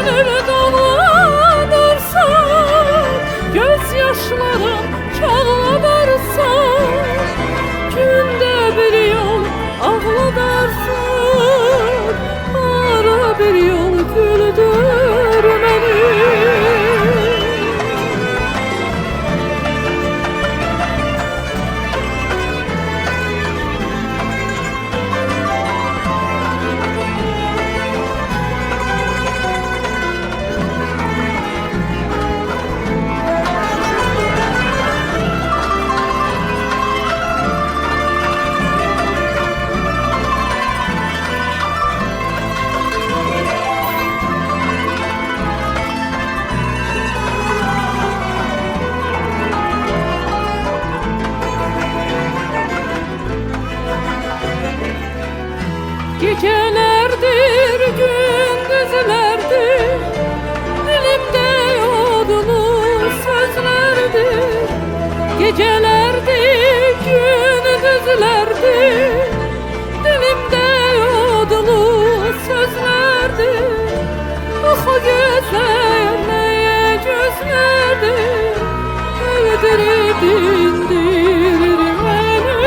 könül dağlanırsa, gözyaşlarım çağlanırsa, günde bir yol ağladarsın, ara bir yol güldür beni. Gecelerdir, gündüzlerdir, dilimde yodulu sözlerdir. Gecelerdir, gündüzlerdir, dilimde yodulu sözlerdir. Ah o gözler neye gözlerdir, öldürür dindirir beni.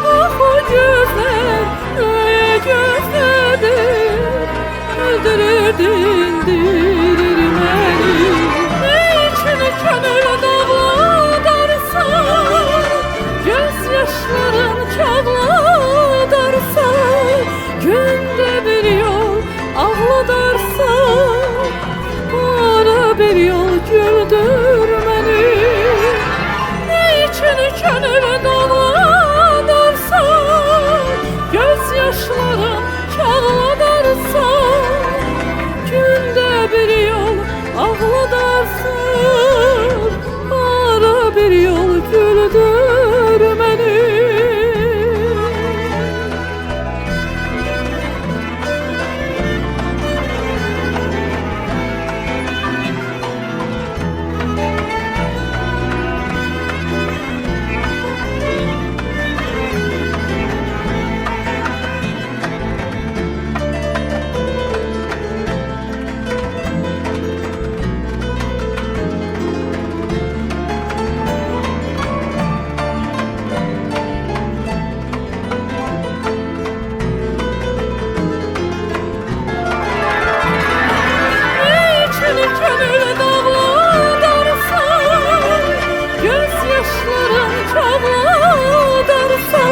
Ah o gözler neye gözlerdir, öldürür dindirir beni. Niçin könül dağladarsa, gözyaşlarım çağladarsa, günde bir yol ağladarsa, bana bir yol güldür beni. Niçin könül dağladarsa, gözyaşlarım çağladarsa, günde bir yol ağladarsın, ara bir yol güldür beni. Könül dağladarsa, gözyaşlarım çağladarsa,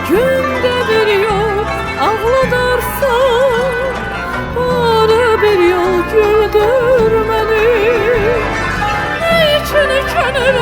günde bir yol ağladarsa, bana bir yol güldür beni. Niçin könül